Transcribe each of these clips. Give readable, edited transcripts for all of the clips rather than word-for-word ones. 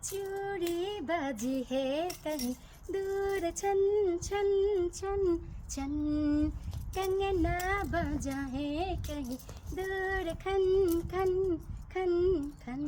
चूड़ी बाजी है कहीं दूर छन छन छन छन कंगना बाजा है कहीं दूर खन खन खन खन।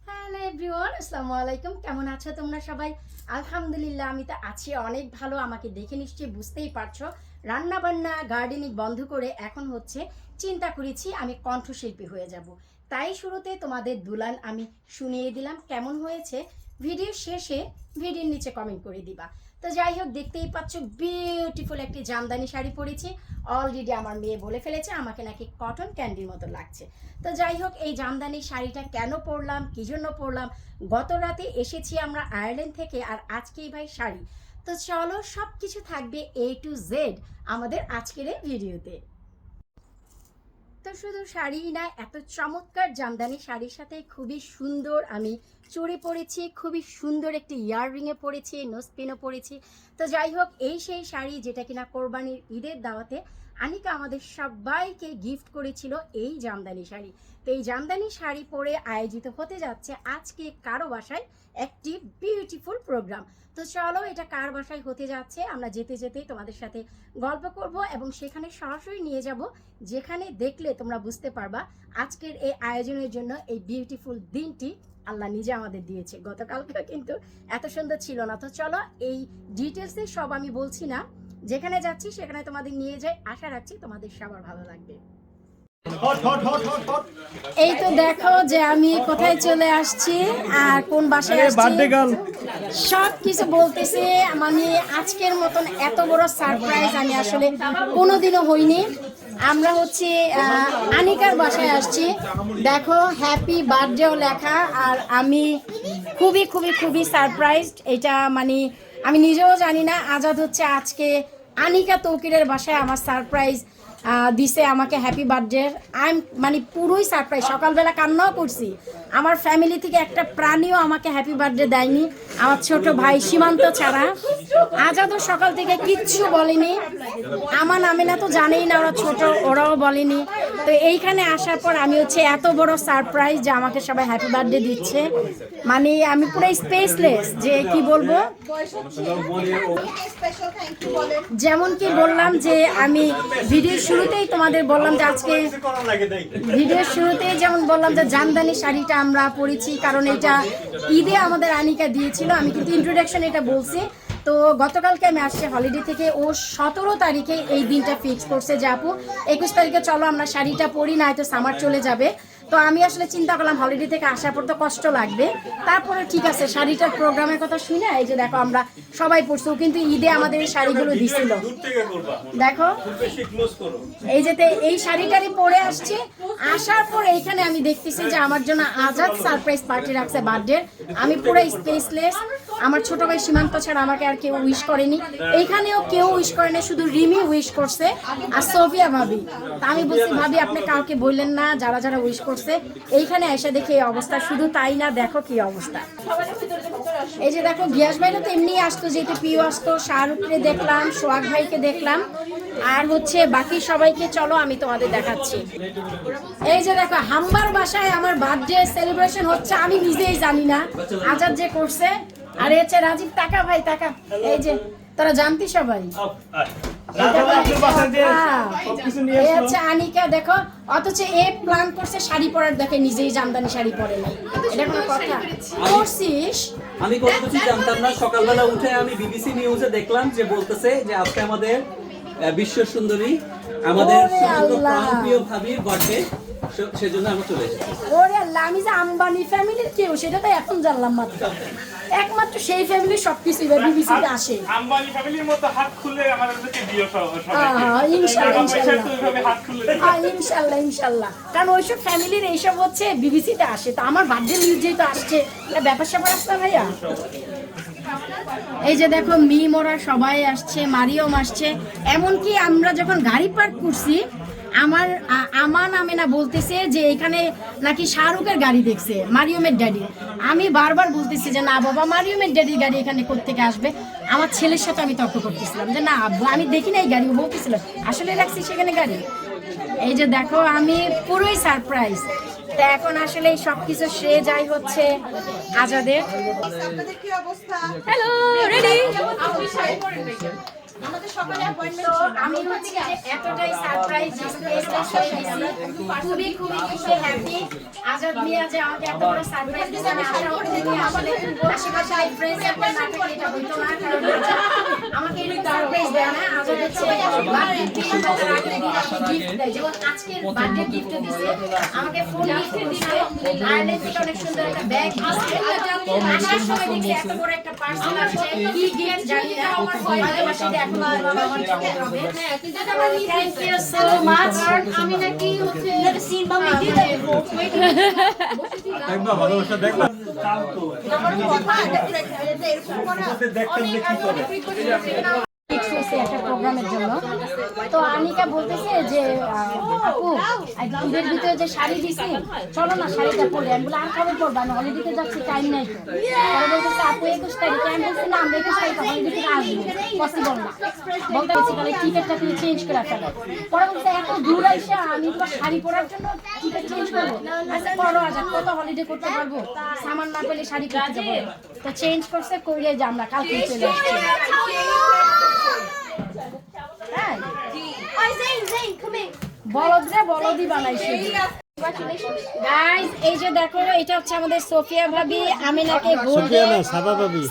হ্যালো এভরিওয়ান, আসসালামু আলাইকুম। কেমন আছো তোমরা সবাই? আলহামদুলিল্লাহ আমি তো আছি অনেক ভালো। আমাকে দেখে নিশ্চয়ই বুঝতেই পারছো রান্না বান্না গার্ডেনিং বন্ধ করে এখন হচ্ছে চিন্তা করেছি আমি কণ্ঠশিল্পী হয়ে যাব। তাই শুরুতে তোমাদের দুলান আমি শুনিয়ে দিলাম কেমন হয়েছে। ভিডিও শেষে ভিডিওর নিচে কমেন্ট করে দিবা। তো যাই হোক, দেখতেই পাচ্ছ বিউটিফুল একটি জামদানি শাড়ি পরেছি। অলরেডি আমার মেয়ে বলে ফেলেছে আমাকে নাকি কটন ক্যান্ডির মতো লাগছে। তো যাই হোক, এই জামদানি শাড়িটা কেন পরলাম, কী জন্য পরলাম, গত রাতে এসেছি আমরা আয়ারল্যান্ড থেকে আর আজকেই ভাই শাড়ি। তো চলো সব কিছু থাকবে A to Z আমাদের আজকের এই ভিডিওতে। তো শুধু শাড়িই না, এত চমৎকার জামদানি শাড়ির সাথে খুবই সুন্দর আমি চুড়ি পরেছি, খুবই সুন্দর একটি ইয়াররিংয়ে পরেছি, নোজপিনও পরেছি। তো যাই হোক, এই সেই শাড়ি যেটা কিনা কোরবানির ঈদের দাওয়াতে আনিকা আমাদের সবাইকে গিফট করেছিল, এই জামদানি শাড়ি। তো এই জামদানি শাড়ি পরে আয়োজিত হতে যাচ্ছে আজকে কারো বাসায় একটি বিউটিফুল প্রোগ্রাম। তো চলো এটা কার বাসায় হতে যাচ্ছে আমরা যেতে যেতেই তোমাদের সাথে গল্প করব এবং সেখানে সরাসরি নিয়ে যাব, যেখানে দেখলে তোমরা বুঝতে পারবা আজকের এই আয়োজনের জন্য এই বিউটিফুল দিনটি আল্লাহ নিজে আমাদের দিয়েছে। গতকালকে কিন্তু এত সুন্দর ছিল না। তো চলো এই ডিটেলসে সব আমি বলছি না, যেখানে যাচ্ছি সেখানে তোমাদের নিয়ে যাই। আশা রাখছি তোমাদের সবার ভালো লাগবে। এই তো দেখো যে আমি কোথায় চলে আসছি আর কোন বাসায় আসছি, সব কিছু বলতেছে। মানে আজকের মতন এত বড় সারপ্রাইজ আমি আসলে কোনোদিনও হইনি। আমরা হচ্ছে আনিকার বাসায় আসছি। দেখো হ্যাপি বার্থডেও লেখা, আর আমি খুবই খুবই খুবই সারপ্রাইজড। এটা মানে আমি নিজেও জানি না। আজাদ হচ্ছে আজকে আনিকা তৌকিরের বাসায় আমার সারপ্রাইজ দিছে আমাকে হ্যাপি বার্থডে। মানে পুরোই সারপ্রাইজ। সকালবেলা কান্নাও করছি। আমার ফ্যামিলি থেকে একটা প্রাণীও আমাকে হ্যাপি বার্থডে দেয়নি, আমার ছোট ভাই সীমান্ত ছাড়া। আজাদও সকাল থেকে কিচ্ছু বলেনি। আমার আমিনা তো জানেই না, ওরা ছোট, ওরাও বলেনি। তো এইখানে আসার পর আমি হচ্ছে এত বড় সারপ্রাইজ যে আমাকে সবাই হ্যাপি বার্থডে দিচ্ছে। মানে আমি পুরো স্পেসলেস, যে কি বলবো। যেমন কি বললাম যে আমি ভিডিও শুরুতেই তোমাদের বললাম যে আজকে ভিডিওর শুরুতেই যেমন বললাম যে জামদানি শাড়িটা আমরা পরেছি, কারণ এটা ঈদে আমাদের আনিকা দিয়েছিল। আমি কিন্তু ইন্ট্রোডাকশন এটা বলছি। তো গতকালকে আমি আসছি হলিডে থেকে, ও 17 তারিখে এই দিনটা ফিক্স করছে যে আপু 21 তারিখে চলো আমরা শাড়িটা পরি, না হয়তো সামার চলে যাবে। তো আমি আসলে চিন্তা করলাম হলিডে থেকে আসার পর তো কষ্ট লাগবে, তারপরে ঠিক আছে শাড়িটার প্রোগ্রামের কথা শুনে এই যে দেখো আমরা সবাই পরছি। কিন্তু ঈদে আমাদের এই শাড়িগুলো দিছিল, দেখো এই যেতে এই শাড়িটারই পরে আসছে। আসার পর এইখানে আমি দেখতেছি যে আমার জন্য আজাদ সারপ্রাইজ পার্টি রাখছে বার্থডে। আমি পুরো স্পেসলেস। আমার ছোট ভাই সীমান্ত ছাড়া আমাকে আর কেউ উইশ করেনি। এইখানেও কেউ উইশ করেনি, শুধু রিমি উইশ করছে আর সোফিয়া ভাবি। তা আমি বলছি ভাবি আপনি কাউকে বললেন না যারা যারা উইশ করছে। এইখানে এসে দেখি এই অবস্থা। শুধু তাই না, দেখো কি অবস্থা। এই যে দেখো গিয়াস ভাইরা তো এমনি আসতো, যেহেতু পিও আসতো, শাহরুখকে দেখলাম, সোহাগ ভাইকে দেখলাম, আর হচ্ছে বাকি সবাইকে চলো আমি তোমাদের দেখাচ্ছি। এই যে দেখো হাম্বার বাসায় আমার বার্থডে সেলিব্রেশন হচ্ছে, আমি নিজেই জানি না আজাদ যে করছে। আর হচ্ছে রাজীব, টাকা ভাই টাকা। এই যে তোরা জানতি সবাই। আনিকা দেখো, অথচ এ প্ল্যান করছে শাড়ি পরার, দেখে নিজেই জামদানি শাড়ি পরে নাই। এটা কোনো কথা করছিস? আমি কোনো কিছু জানতাম না। সকালবেলা উঠে আমি বিবিসি নিউজে দেখলাম যে বলতেছে যে আজকে আমাদের বিশ্ব সুন্দরী আমাদের প্রিয় ভাবির বার্থডে, সেজন্য আমরা চলে এসেছি। ওরে আল্লাহ, আমি যে আম্বানি ফ্যামিলির কেউ সেটা তো এখন জানলাম মাত্র। একমাত্র সেই ফ্যামিলি সবকিছু বিবিসিতে আসে। আম্বানি ফ্যামিলির মতো হাত খুলে আমাদেরকে দিও ইনশাআল্লাহ ইনশাআল্লাহ। কারণ ওইসব ফ্যামিলির এইসব হচ্ছে বিবিসিতে আসে। তো আমার বার্থডে নিউজ যেহেতু আসছে, ব্যাপার স্যাপার আসছে ভাইয়া। এই যে দেখো মিম ওরা সবাই আসছে, মারিয়ম আসছে। এমনকি আমরা যখন গাড়ি পার্ক করছি, আমার নামে না বলতেছে যে এখানে নাকি শাহরুখের গাড়ি দেখছে, মারিয়মের ড্যাডি। আমি বারবার বলতেছি যে না বাবা, মারিয়মের ড্যাডির গাড়ি এখানে কোত্থেকে আসবে। আমার ছেলের সাথে আমি তর্ক করতেছিলাম যে না আমি দেখি না এই গাড়ি। ও বলতেছিল আসলে রাখছি সেখানে গাড়ি। এই যে দেখো আমি পুরোই সারপ্রাইজ। তা এখন আসলে এই সবকিছু শ্রেয় যায় হচ্ছে আজাদের। আপনাদের কি অবস্থা? Hello, ready? আমাদের সকালে অ্যাপয়েন্টমেন্ট তো ছিল। আমি হচ্ছে যে এতটাই সারপ্রাইজ খুবই হ্যাপি আজাদ মিয়া যে আমাকে এত বড় সারপ্রাইজ দিয়েছে। আমি আশা করিনি আসলে আশেপাশে ফ্রেন্ডস একটা না থাকলে এটা হইতো না, কারণ আমাকে এরকম সারপ্রাইজ দেয় না। আজাদ হচ্ছে বার্থডে দিন বা তার আগের দিন আমাকে গিফট দেয়, যেমন আজকের বার্থডে গিফট দিছে আমাকে, ফোন গিফট দিছে, আয়ারল্যান্ড থেকে অনেক সুন্দর একটা ব্যাগ দিছে। আসার সময় দেখি এত বড় একটা পার্সেল আসছে, কি গিফট জানি না, হয়তো বা সেটা এখন বলবো আমার কি হবে। Thank you so much. আমি নাকি হচ্ছে সিন বা মেকি দেখবা ভালোবাসা দেখবা আমার কথা এটা এরকম করা দেখতেন যে কি করে একটা প্রোগ্রামের জন্য। তো আনিকা বলতেছে যে আপু ঈদের ভিতরে যে শাড়ি দিছি চলো না শাড়িটা পরে, আমি বলে আর কবে পরবো, আমি হলিডেতে যাচ্ছি, টাইম নাই তো। পরে বলতেছে আপু 21 তারিখে, আমি বলছি না আমরা 21 তারিখে হলিডে থেকে আসবো, পসিবল না। বলতে হচ্ছে তাহলে টিকিটটা তুমি চেঞ্জ করে ফেলো। পরে বলতে এত দূর আইসা আমি তোমার শাড়ি পরার জন্য টিকিট চেঞ্জ করবো, আচ্ছা করো আজাদ, কত হলিডে করতে পারবো, সামান না পেলে শাড়ি করতে যাবো। তো চেঞ্জ করছে করে যে আমরা কালকে চলে আসছি। হ্যাঁ বলদরে বলদি বানাইছে। গাইস এই যে দেখো এটা হচ্ছে আমাদের সোফিয়া ভাবি আমিনাকে গোল্ডের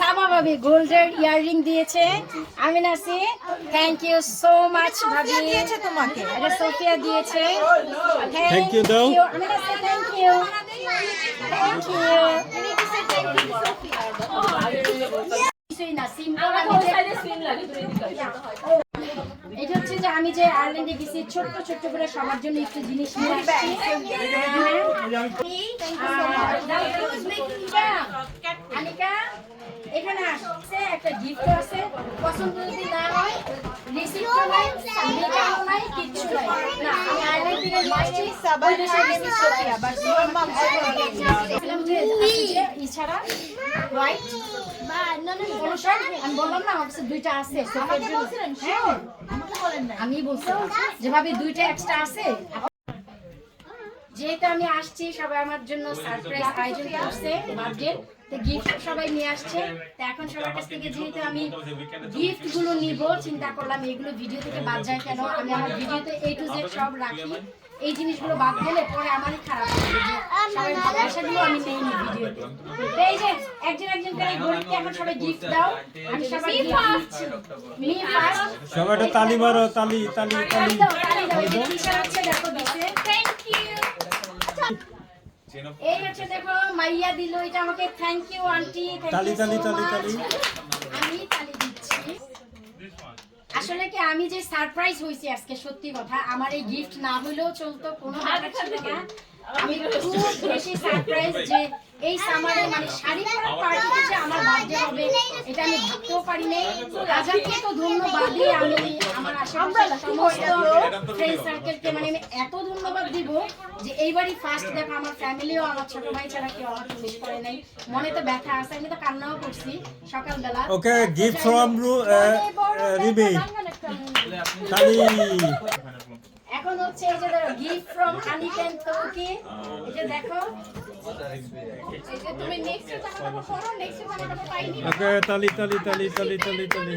সাবা ভাবি গোল্ডের ইয়াররিং দিয়েছে। আমিনা সি থ্যাংক ইউ সো মাচ ভাবি, দিয়েছে তোমাকে। এটা সোফিয়া দিয়েছে। Thank you দাও। আমিনা সি থ্যাংক ইউ, থ্যাংক ইউ। কিছুই না, সিম্পল। এটা হচ্ছে যে আমি যে আয়ারল্যান্ডে গেছি ছোট্ট ছোট্ট করে সবার জন্য একটু জিনিস নিয়ে আসছি। আনিকা এখানে আসছে একটা গিফট আছে, পছন্দ যদি না হয় রিসিপ্ট নাই, মেটানো নাই, কিচ্ছু নাই। না আমি আয়ারল্যান্ড থেকে নিয়ে আসছি ওই দেশের receipt Sofia, but your mum ইছাড়া হোয়াইট আমি বললাম না আমার কাছে দুইটা আছে সোফিয়ার জন্য। হ্যাঁ আমি বলছিলাম যে ভাবি দুইটা এক্সট্রা আছে। যেহেতু আমি আসছি সবাই আমার জন্য সারপ্রাইজ আয়োজন করছে বার্থডে, তো গিফট সবাই নিয়ে আসছে। তো এখন সবার কাছ থেকে যেহেতু আমি গিফট গুলো নিব, চিন্তা করলাম এগুলো ভিডিও থেকে বাদ যায় কেন, আমি আমার ভিডিওতে A to Z সব রাখি। এই জিনিসগুলো বাদ দিলে পরে আমারই খারাপ লাগবে যে সবাই ভালোবাসাগুলো আমি নেইনি ভিডিওতে। তো এই যে একজন একজন করে গরিবকে এখন সবাই গিফট দাও, আমি সবাই গিফট দিচ্ছি। মি ফার্স্ট সবাই একটা তালি মারো, তালি তালি তালি তালি দাও, এই যে টি-শার্ট আছে দেখো দিছে। Thank you. এই হচ্ছে দেখো মাইয়া দিল এটা আমাকে, থ্যাংক ইউ আন্টি, তালি তালি তালি তালি। আমি তালি দিচ্ছি। আসলে কি আমি যে সারপ্রাইজ হইছি আজকে, সত্যি কথা আমার এই গিফট না হইলেও চলতো, কোনো ব্যাপার ছিল না। আমি খুব বেশি সারপ্রাইজ যে এই সামারে মানে শাড়ি পরার পার্টিতে যে আমার বার্থডে হবে এটা আমি ভাবতেও পারি নাই। আজাদকে তো ধন্যবাদই আমি আমার আশেপাশের সমস্ত ফ্রেন্ড সার্কেলকে মানে আমি এত ধন্যবাদ দিব যে এইবারই ফার্স্ট দেখো আমার ফ্যামিলিও আমার ছোট ভাই ছাড়া কেউ আমাকে উইশ করে নাই। মনে তো ব্যথা আছে, আমি তো কান্নাও করছি সকালবেলা। ওকে গিফট ফ্রম রিমি তালি। এখন হচ্ছে এই যে গিফট ফ্রম আনিকা এন্ড তৌকি, এটা দেখো এই যে তুমি নেক্সট জামাটা পরো, নেক্সট জামাটা পাইনি। ওকে তালি তালি তালি তালি তালি তালি।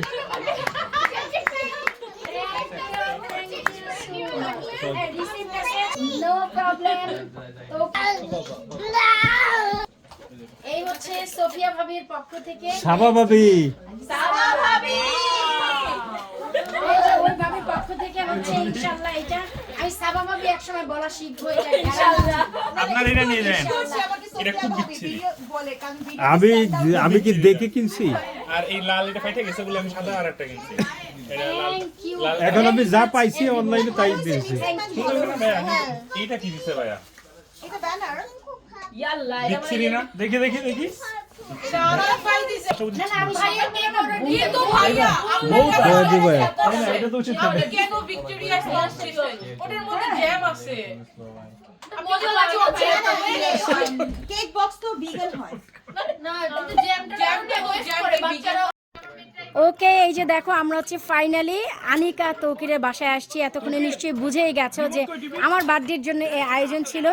No problem. এই হচ্ছে সোফিয়া ভাবির পক্ষ থেকে সাবা ভাবি সাবা ভাবি, এই যে ওই ভাবির পক্ষ থেকে হচ্ছে ইনশাআল্লাহ এটা আমি সাবা ভাবি একসময় বলা শিখবো এটা ইনশাআল্লাহ। আপনার এটা নিয়ে যান, আমাকে এটা খুব সোফিয়া বিচ্ছিরি। ভিডিও বলে কারণ আমি আমি কি দেখে কিনছি? আর এই লাল এটা ফাইটে গেছে বলে আমি সাদা আর একটা কিনছি। এটা লাল থ্যাংক ইউ। লাল এখন আমি যা পাইছি অনলাইনে তাই দিয়েছি। ভাইয়া এইটা কি দিছে ভাইয়া? এটা ব্যানার বিচ্ছিরি না? দেখি দেখি দেখি। না না আমি ভাইয়া নিয়ে আমরা ये तो ভাইয়া দিয়ে দিবো। এটা তো উচিত আমরা কেন ভিক্টোরিয়া লঞ্চ ছিল ওটার মধ্যে জ্যাম আছে মজা লাগে কেক বক্স তো বিগল হয়। না কিন্তু জ্যামটা ওয়েস্ট করে বাচ্চারা। ওকে এই যে দেখো আমরা হচ্ছে ফাইনালি আনিকা তৌকিরের বাসায় আসছি। এতক্ষণে নিশ্চয়ই বুঝেই গেছো যে আমার বার্থডের জন্য এই আয়োজন ছিল।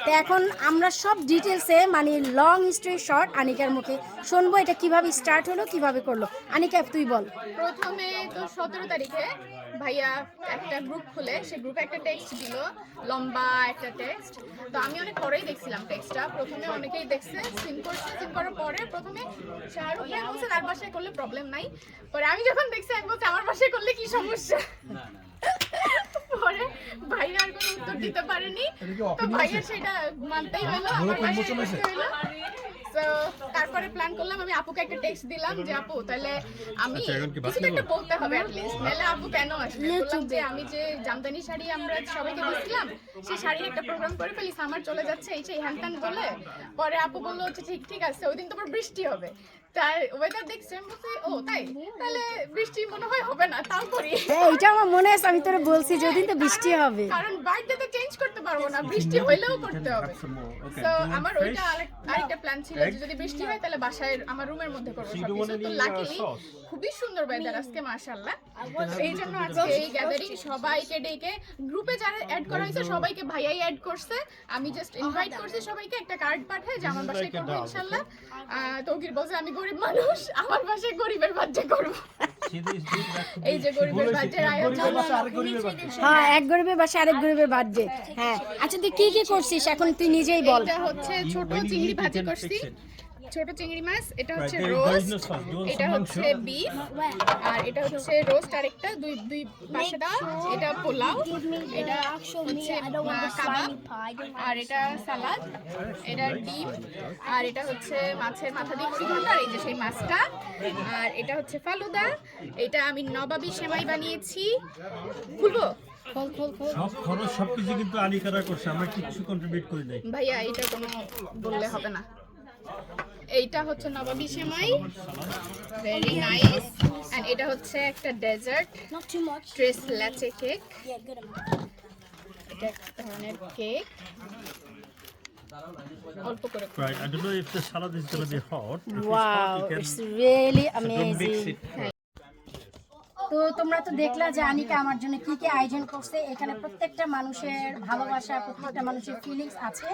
তো এখন আমরা সব ডিটেলসে মানে লং স্টোরি শর্ট আনিকার মুখে শুনবো এটা কিভাবে স্টার্ট হলো কিভাবে করলো। আনিকা তুই বল। প্রথমে তো 17 তারিখে ভাইয়া একটা গ্রুপ খুলে সেই গ্রুপে একটা টেক্সট দিল, লম্বা একটা টেক্সট। তো আমি অনেক পরেই দেখছিলাম টেক্সটটা, প্রথমে অনেকেই দেখছে, সিন করছে, সিন করার পরে প্রথমে শাহরুখ ভাই বলছে তার বাসায় করলে প্রবলেম নাই, পরে আমি যখন দেখছি আমি বলছি আমার বাসায় করলে কি সমস্যা। পরে ভাইয়া আর কোনো উত্তর দিতে পারেনি, তো ভাইয়া সেটা মানতেই হলো, আমার বাসায় করতে হলো। তো তারপরে প্ল্যান করলাম, আমি আপুকে একটা টেক্সট দিলাম যে আপু তাহলে আমি কিছু একটা বলতে হবে অ্যাটলিস্ট, নাহলে আপু কেন আসবে। বললাম যে আমি যে জামদানি শাড়ি আমরা সবাইকে দিয়েছিলাম সেই শাড়ির একটা প্রোগ্রাম করে ফেলি, সামার চলে যাচ্ছে এই সেই হ্যান বলে। পরে আপু বললো হচ্ছে ঠিক আছে, ওই দিন তো বৃষ্টি হবে, তাই ওয়েদার দেখছি, আমি বলছি ও তাই, তাহলে বৃষ্টি মনে হয় হবে না, তাও করি। এইটা আমার মনে আছে, আমি তোরে বলছি যে ওদিন তো বৃষ্টি হবে, কারণ বার্থডে তো চেঞ্জ করতে পারবো না, বৃষ্টি হইলেও করতে হবে। তো আমার ওইটা আরেকটা প্ল্যান ছিল যে যদি বৃষ্টি হয় তাহলে বাসায় আমার রুমের মধ্যে করবো সবকিছু। তো লাকিলি খুবই সুন্দর ওয়েদার আজকে মাশাআল্লাহ, এই জন্য আজকে এই গ্যাদারিং সবাইকে ডেকে গ্রুপে যারা অ্যাড করা হয়েছে সবাইকে ভাইয়াই অ্যাড করছে, আমি জাস্ট ইনভাইট করছি সবাইকে, একটা কার্ড পাঠায় যে আমার বাসায় করবো ইনশাআল্লাহ। তৌকির বলছে আমি গরিব মানুষ, আমার বাসায় গরিবের বাচ্চা করবো। এই যে গরিবের বাচ্চার আয়োজন, হ্যাঁ এক গরিবের বাসা আরেক গরিবের বার্থডে। হ্যাঁ আচ্ছা তুই কি কি করছিস এখন তুই নিজেই বল। এটা হচ্ছে ছোট চিংড়ি ভাজি করছি, ছোট চিংড়ি মাছ, এটা হচ্ছে রোস্ট, এটা হচ্ছে বিফ, আর এটা হচ্ছে রোস্ট আরেকটা দুই পাশে দাও, এটা পোলাও, এটা হচ্ছে কাবাব, আর এটা সালাদ, এটা ডিম, আর এটা হচ্ছে মাছের মাথা দিয়ে মুড়ি ঘন্ট, আর এই যে সেই মাছটা, আর এটা হচ্ছে ফালুদা, এটা আমি নবাবী সেমাই বানিয়েছি। খুলবো সব খরচ সবকিছু কিন্তু আনিকারা করছে, আমরা কিছু কন্ট্রিবিউট করি নাই। ভাইয়া এটা কোনো বললে হবে না। এইটা হচ্ছে নবাবী সেমাই, ভেরি নাইস। এন্ড এটা হচ্ছে একটা ডেজার্ট, ট্রেস ল্যাচে কেক, এটা এক ধরনের কেক, অল্প করে। Right, I don't know if the salad is going to be hot. If it's hot, wow you can it's really don't mix amazing. it. তো তোমরা তো দেখলা যে আনিকা আমার জন্য কি কি আয়োজন করছে, এখানে প্রত্যেকটা মানুষের ভালোবাসা, প্রত্যেকটা মানুষের ফিলিংস আছে।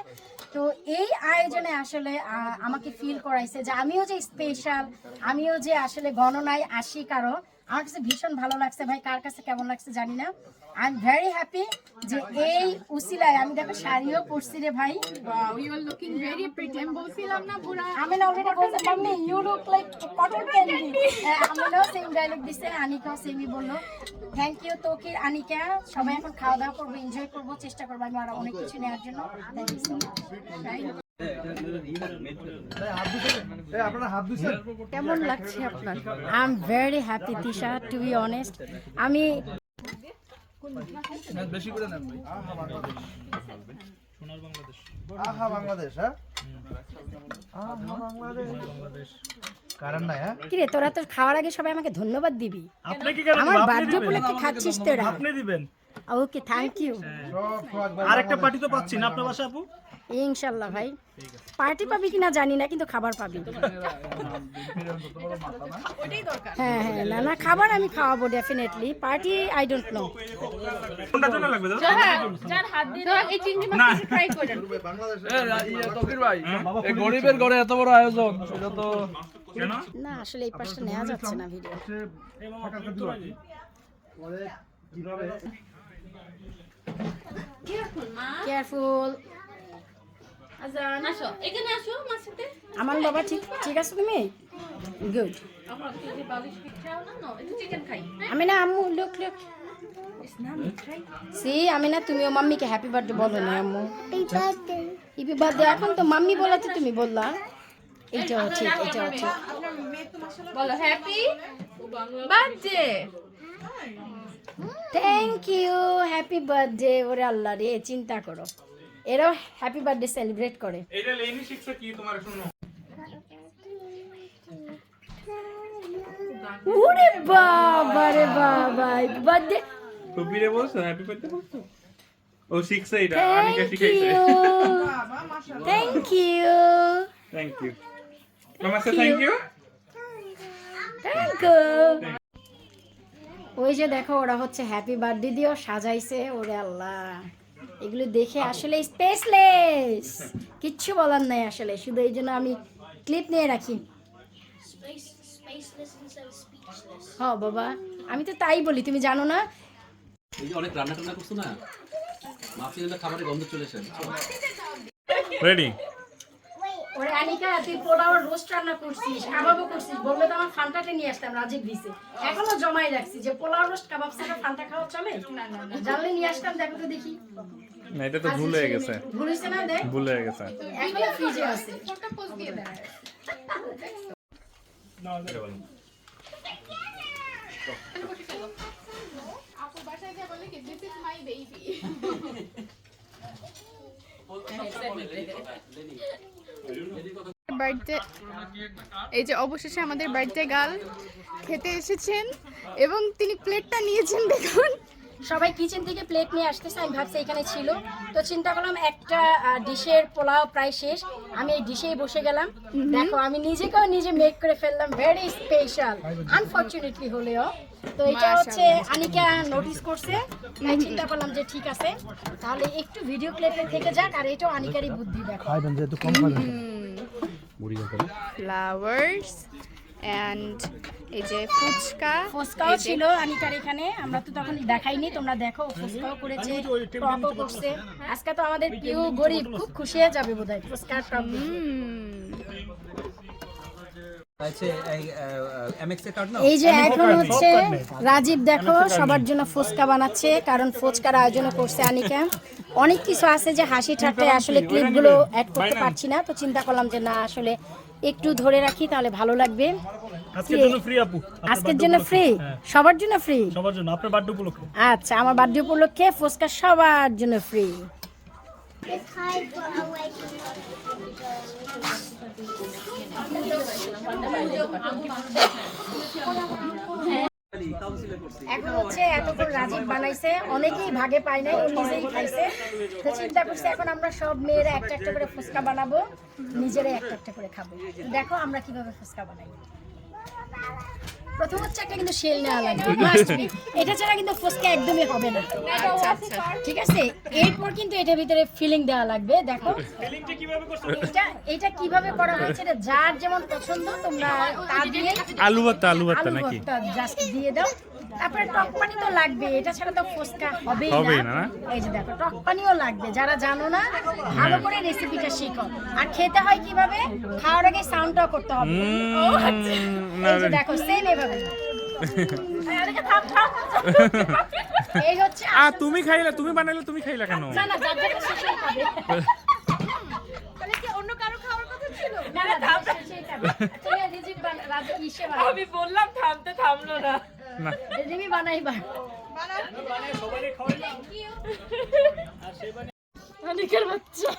তো এই আয়োজনে আসলে আমাকে ফিল করাইছে যে আমিও যে স্পেশাল, আমিও যে আসলে গণনায় আসি কারো। আমার কাছে ভীষণ ভালো লাগছে ভাই, কার কাছে কেমন লাগছে জানি না। আই এম ভেরি হ্যাপি যে এই উসিলায় আমি দেখো শাড়িও পরছি রে ভাই। Wow, you are looking very pretty. আমি বলছিলাম না পুরা, আমি অলরেডি বলছি mummy you look like cotton candy. আমিও সেম ডায়লগ দিছে, আনিকাও সেমই বললো। Thank you Taukir, Anika. সবাই এখন খাওয়া দাওয়া করবো, এনজয় করবো, চেষ্টা করবো আমি আরো অনেক কিছু নেওয়ার জন্য। Thank you so much. কেমন লাগছে আপনার? I am very happy Tisha, to be honest. আমি কিরে তোরা তো খাওয়ার আগে সবাই আমাকে ধন্যবাদ দিবি। আপনি কি কেন আমার বার্থডে উপলক্ষে খাচ্ছিস তোরা? আপনি দিবেন। Okay thank you. আরেকটা পার্টি তো পাচ্ছি না আপনার বাসা আপু? ইনশাল্লাহ ভাই, পার্টি পাবি কিনা জানি না, কিন্তু খাবার পাবি। হ্যাঁ হ্যাঁ, না না খাবার আমি খাওয়াবো definitely, party I don't know. কোনটা জন্য লাগবে দাদা? যার হাত দিয়ে এই চিংড়ি মাছ ট্রাই করেন। তকির ভাই, এই গরিবের ঘরে এত বড় আয়োজন, সেটা তো কেন? না আসলে এই পাশটা নেওয়া যাচ্ছে না ভিডিও। কেয়ারফুল। আসো এখানে আসো আমার সাথে। আমার বাবা ঠিক আছে তুমি? গুড। আমার যে বালিশ পিঠাও না, নো একটু চিকেন খাই। আমি না আম্মু লুক সি, আমি না তুমিও মাম্মিকে হ্যাপি বার্থডে বলো না আম্মু। হ্যাপি বার্থডে এখন তো মাম্মি বলাতে তুমি বললা। এইটাও ঠিক, এটাও ঠিক। বলো happy birthday. Thank you, happy birthday. ওরে আল্লাহ রে, চিন্তা করো, এরাও হ্যাপি বার্থডে সেলিব্রেট করে। এটা লেনি শিখছে কি তোমার শুনো? ওরে বাবা রে বাবা, বার্থডে টুপিরে বলছো হ্যাপি বার্থডে বলছো? ও শিখছে এটা, আনিকা থ্যাংক শিখাইছে। You, thank you, thank you মামা, সে থ্যাংক ইউ। Thank you. ওই যে দেখো ওরা হচ্ছে হ্যাপি বার্থডে দিয়েও সাজাইছে। ওরে আল্লাহ এগুলো দেখে আসলে স্পেসলেস, কিচ্ছু বলার নাই আসলে, শুধু এই জন্য আমি ক্লিপ নিয়ে রাখি। হ্যাঁ বাবা, আমি তো তাই বলি, তুমি জানো না? এই যে অনেক রান্না টান্না করছো না, মাফিনের খাবারের গন্ধ চলে এসেছে। রেডি? ওরে আনিকা, তুই পোলাও রোস্ট রান্না করছিস, কাবাবও করছিস, বললে তো আমার ফান্টাটা নিয়ে আসতাম, রাজীব দিছে, এখনো জমাই রাখছি যে পোলাও রোস্ট কাবাব ছাড়া ফান্টা খাওয়া চলে? জানলে নিয়ে আসতাম, দেখো তো দেখি। না, এটা তো ভুল হয়ে গেছে। ভুল হয়েছে না? দেখ, ভুল হয়ে গেছে। এখনো ফ্রিজে আছে। ফটো পোস্ট দিয়ে দেয়। আপু বাসায় গিয়ে বলে কি this is my baby. Birthday, এই যে অবশেষে আমাদের বার্থডে গার্ল খেতে এসেছেন এবং তিনি প্লেটটা নিয়েছেন, দেখুন। সবাই কিচেন থেকে প্লেট নিয়ে আসতেছে, আমি ভাবছি এখানে ছিল, তো চিন্তা করলাম একটা ডিশের পোলাও প্রায় শেষ, আমি এই ডিশেই বসে গেলাম। দেখো আমি নিজেকেও নিজে মেক করে ফেললাম, ভেরি স্পেশাল আনফরচুনেটলি হলেও। তো এটা হচ্ছে আনিকা নোটিস করছে, তাই চিন্তা করলাম যে ঠিক আছে তাহলে একটু ভিডিও ক্লিপে থেকে যাক, আর এটাও আনিকারই বুদ্ধি। দেখো ফ্লাওয়ার্স এন্ড এই যে ফুচকাও ছিল আনিকার এখানে, আমরা তো তখন দেখাইনি, তোমরা দেখো ফুচকাও করেছে, টকও করছে। আজকে তো আমাদের প্রিয় গরিব খুব খুশি হয়ে যাবে বোধহয় ফুচকার টক দেখে। এই যে এখন হচ্ছে রাজীব দেখো সবার জন্য ফুচকা বানাচ্ছে, কারণ ফুচকার আয়োজন করছে আনিকা। অনেক কিছু আছে যে হাসি ঠাট্টায় আসলে ক্লিপগুলো অ্যাড করতে পারছি না, তো চিন্তা করলাম যে না আসলে একটু ধরে রাখি তাহলে ভালো লাগবে। আজকের জন্য ফ্রি আপু, আজকের জন্য ফ্রি, সবার জন্য ফ্রি। সবার জন্য, আপনার বার্থডে উপলক্ষে। আচ্ছা, আমার বার্থডে উপলক্ষে ফুচকা সবার জন্য ফ্রি। এখন হচ্ছে এতক্ষণ রাজীব বানাইছে, অনেকেই ভাগে পায় নাই, ও নিজেই খাইছে, তো চিন্তা করছে এখন আমরা সব মেয়েরা একটা একটা করে ফুচকা বানাবো, নিজেরাই একটা একটা করে খাবো। দেখো আমরা কিভাবে ফুচকা বানাই। প্রথম হচ্ছে একটা কিন্তু শেল নেওয়া লাগবে, মাস্ট বি, এটা ছাড়া কিন্তু ফুচকা একদমই হবে না। ঠিক আছে, এরপর কিন্তু এটার ভিতরে ফিলিং দেওয়া লাগবে। দেখো এটা কিভাবে করা হয়েছে, এটা যার যেমন পছন্দ তোমরা তা দিয়ে আলু ভর্তা নাকি জাস্ট দিয়ে দাও। তারপরে টক পানি তো লাগবে, এটা ছাড়া তো ফুচকা হবেই না। এই যে দেখো টক পানিও লাগবে, যারা জানো না ভালো করে রেসিপিটা শিখো। আর খেতে হয় কিভাবে, খাওয়ার আগে সাউন্ডটাও করতে হবে। এই যে দেখো সেম এভাবে। এই হচ্ছে তুমি খাইলা, তুমি বানাইলে তুমি খাইলা কেন? না না, যার যেটা শেষে খাবে। তাহলে কি অন্য কারো খাওয়ার কথা ছিল? না না, দাও শেষেই খাবে। তুমি রিজিক রাজা ইসে বানাও। আমি বললাম থামতে, থামলো না। না, রিমি বানাইবা। আনিকার বাচ্চা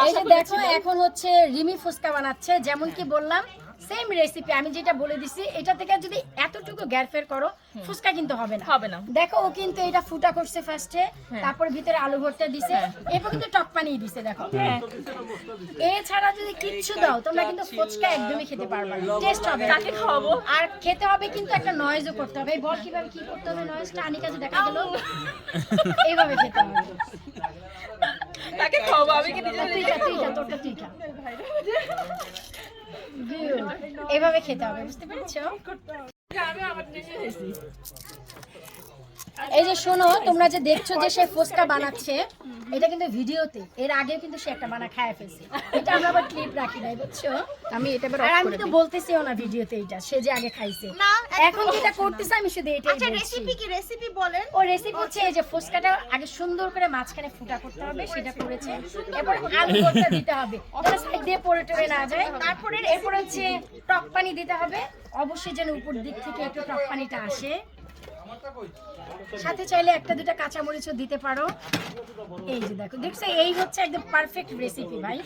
এই যে দেখো এখন হচ্ছে রিমি ফুচকা বানাচ্ছে, যেমন কি বললাম সেম রেসিপি আমি যেটা বলে দিছি, এটা থেকে যদি এতটুকু গ্যারফের করো ফুচকা কিন্তু হবে না। দেখো ও কিন্তু এটা ফুটা করছে ফার্স্টে, তারপর ভিতরে আলু ভর্তা দিছে, এরপর কিন্তু টক পানি দিছে। দেখো এছাড়া যদি কিচ্ছু দাও তোমরা কিন্তু ফুচকা একদমই খেতে পারবে না, টেস্ট হবে। কাকে খাওয়াবো? আর খেতে হবে কিন্তু একটা নয়েজও করতে হবে। এই বল কিভাবে কি করতে হবে নয়েজটা, আনিকা যে দেখা গেল এইভাবে খেতে হবে। কাকে খাওয়াবো? আমি কি নিজে তোরটা তুই খা। এভাবে খেতে হবে, বুঝতে পেরেছো? আমি আমার নিজে খেয়েছি। এই যে শোনো, তোমরা যে দেখছো যে সে ফুচকা বানাচ্ছে, এটা কিন্তু ভিডিওতে, এর আগেও কিন্তু সে একটা বানা খায় ফেলছে, এটা আমরা আবার ক্লিপ রাখি নাই, বুঝছো? আমি এটা আর আমি তো বলতেছিও না ভিডিওতে এটা সে যে আগে খাইছে, না, এখন যেটা করতেছে আমি শুধু এটাই আচ্ছা, বলছি। রেসিপি কি, রেসিপি বলেন। ও রেসিপি হচ্ছে এই যে ফুচকাটা আগে সুন্দর করে মাঝখানে ফুটা করতে হবে, সেটা করেছে। এরপর আলু ভর্তা দিতে হবে, ওটা সাইড দিয়ে পড়ে টরে না যায়। তারপরে এরপর হচ্ছে টক পানি দিতে হবে, অবশ্যই যেন উপর দিক থেকে একটু টক পানিটা আসে। সাথে চাইলে একটা দুটা কাঁচামরিচও দিতে পারো। এই যে দেখো, দেখছো এই হচ্ছে একদম পারফেক্ট রেসিপি ভাই।